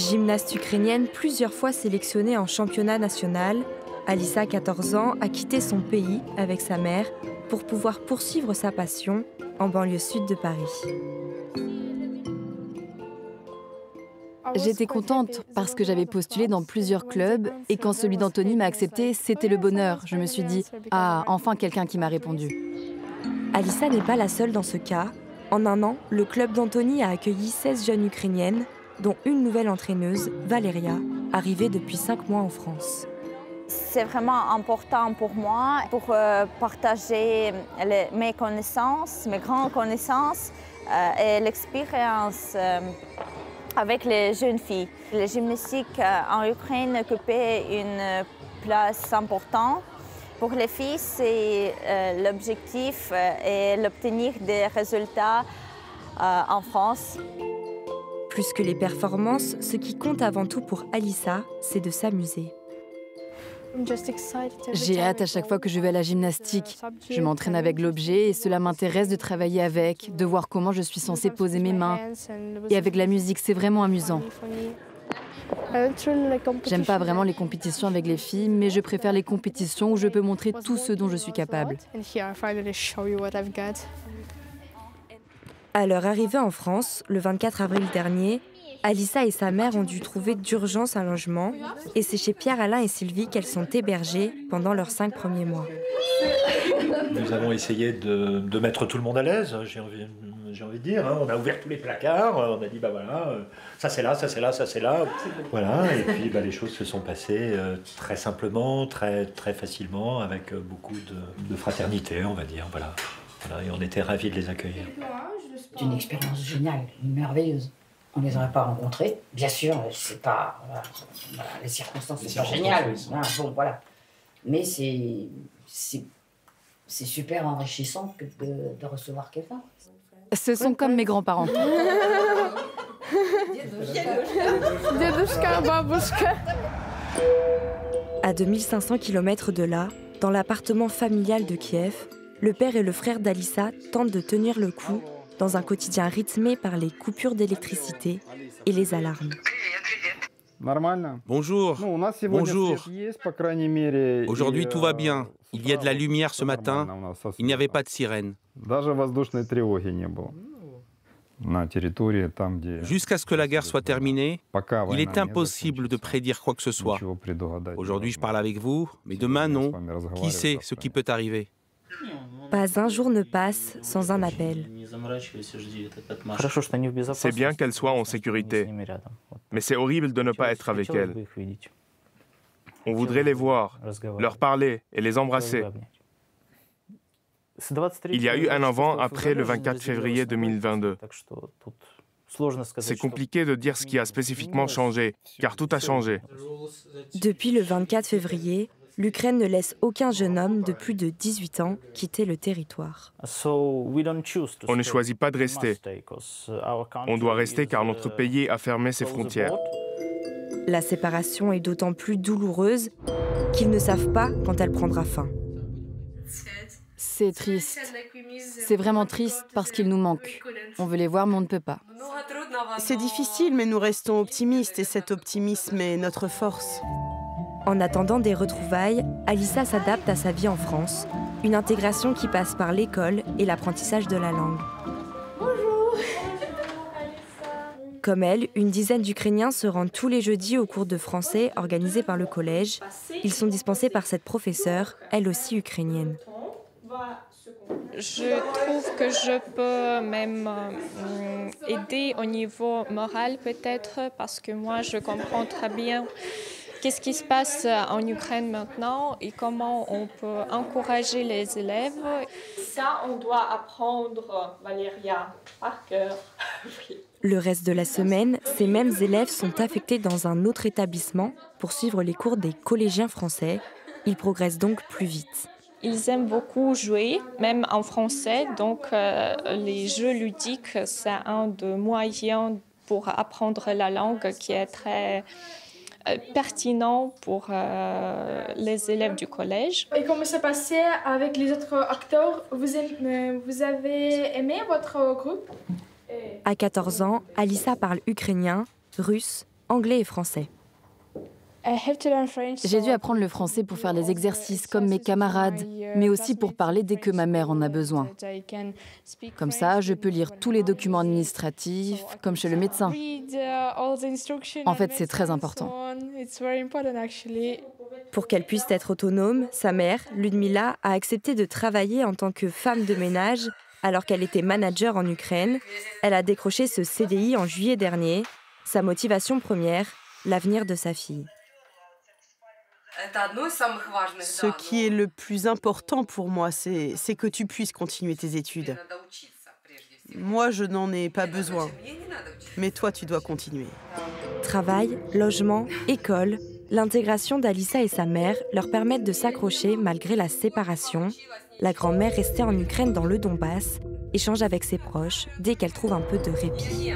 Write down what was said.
Gymnaste ukrainienne plusieurs fois sélectionnée en championnat national, Alissa, 14 ans, a quitté son pays avec sa mère pour pouvoir poursuivre sa passion en banlieue sud de Paris. J'étais contente parce que j'avais postulé dans plusieurs clubs et quand celui d'Antony m'a accepté, c'était le bonheur. Je me suis dit « Ah, enfin quelqu'un qui m'a répondu ». Alissa n'est pas la seule dans ce cas. En un an, le club d'Antony a accueilli 16 jeunes ukrainiennes, dont une nouvelle entraîneuse, Valeria, arrivée depuis 5 mois en France. C'est vraiment important pour moi pour partager mes connaissances, mes grandes connaissances et l'expérience avec les jeunes filles. La gymnastique en Ukraine occupait une place importante. Pour les filles, c'est l'objectif et l'obtenir des résultats en France. Plus que les performances, ce qui compte avant tout pour Alissa, c'est de s'amuser. J'ai hâte à chaque fois que je vais à la gymnastique. Je m'entraîne avec l'objet et cela m'intéresse de travailler avec, de voir comment je suis censée poser mes mains. Et avec la musique, c'est vraiment amusant. J'aime pas vraiment les compétitions avec les filles, mais je préfère les compétitions où je peux montrer tout ce dont je suis capable. À leur arrivée en France, le 24 avril dernier, Alissa et sa mère ont dû trouver d'urgence un logement et c'est chez Pierre-Alain et Sylvie qu'elles sont hébergées pendant leurs 5 premiers mois. Nous avons essayé de mettre tout le monde à l'aise, j'ai envie de dire. Hein. On a ouvert tous les placards, on a dit bah voilà, ça c'est là, ça c'est là, ça c'est là. Voilà, et puis bah, les choses se sont passées très simplement, très facilement, avec beaucoup de fraternité, on va dire. Voilà. Voilà, et on était ravis de les accueillir. C'est une expérience géniale, merveilleuse. On ne les aurait pas rencontrés. Bien sûr, c'est pas, voilà, les circonstances, c'est pas génial. Voilà, bon, voilà. Mais c'est super enrichissant que de recevoir quelqu'un. Ce sont comme mes grands-parents. À 2500 km de là, dans l'appartement familial de Kiev, le père et le frère d'Alissa tentent de tenir le coup dans un quotidien rythmé par les coupures d'électricité et les alarmes. Bonjour. Bonjour. Aujourd'hui, tout va bien. Il y a de la lumière ce matin. Il n'y avait pas de sirène. Jusqu'à ce que la guerre soit terminée, il est impossible de prédire quoi que ce soit. Aujourd'hui, je parle avec vous, mais demain, non. Qui sait ce qui peut arriver? Pas un jour ne passe sans un appel. C'est bien qu'elle soit en sécurité, mais c'est horrible de ne pas être avec elle. On voudrait les voir, leur parler et les embrasser. Il y a eu un avant après le 24 février 2022. C'est compliqué de dire ce qui a spécifiquement changé, car tout a changé. Depuis le 24 février, l'Ukraine ne laisse aucun jeune homme de plus de 18 ans quitter le territoire. On ne choisit pas de rester. On doit rester car notre pays a fermé ses frontières. La séparation est d'autant plus douloureuse qu'ils ne savent pas quand elle prendra fin. C'est triste. C'est vraiment triste parce qu'ils nous manquent. On veut les voir, mais on ne peut pas. C'est difficile, mais nous restons optimistes et cet optimisme est notre force. En attendant des retrouvailles, Alissa s'adapte à sa vie en France, une intégration qui passe par l'école et l'apprentissage de la langue. Bonjour. Comme elle, une dizaine d'Ukrainiens se rendent tous les jeudis au cours de français organisés par le collège. Ils sont dispensés par cette professeure, elle aussi ukrainienne. Je trouve que je peux même aider au niveau moral peut-être parce que moi je comprends très bien qu'est-ce qui se passe en Ukraine maintenant et comment on peut encourager les élèves. Ça, on doit apprendre, Valéria, par cœur. Le reste de la semaine, ces mêmes élèves sont affectés dans un autre établissement pour suivre les cours des collégiens français. Ils progressent donc plus vite. Ils aiment beaucoup jouer, même en français. Donc, les jeux ludiques, c'est un des moyens pour apprendre la langue qui est très pertinent pour les élèves du collège. Et comment ça passait avec les autres acteurs? Vous avez aimé votre groupe? À 14 ans, Alissa parle ukrainien, russe anglais et français. J'ai dû apprendre le français pour faire les exercices comme mes camarades, mais aussi pour parler dès que ma mère en a besoin. Comme ça, je peux lire tous les documents administratifs, comme chez le médecin. En fait, c'est très important. Pour qu'elle puisse être autonome, sa mère, Ludmila, a accepté de travailler en tant que femme de ménage alors qu'elle était manager en Ukraine. Elle a décroché ce CDI en juillet dernier. Sa motivation première, l'avenir de sa fille. Ce qui est le plus important pour moi, c'est que tu puisses continuer tes études. Moi, je n'en ai pas besoin, mais toi, tu dois continuer. Travail, logement, école, l'intégration d'Alissa et sa mère leur permettent de s'accrocher malgré la séparation. La grand-mère restée en Ukraine dans le Donbass échange avec ses proches dès qu'elle trouve un peu de répit.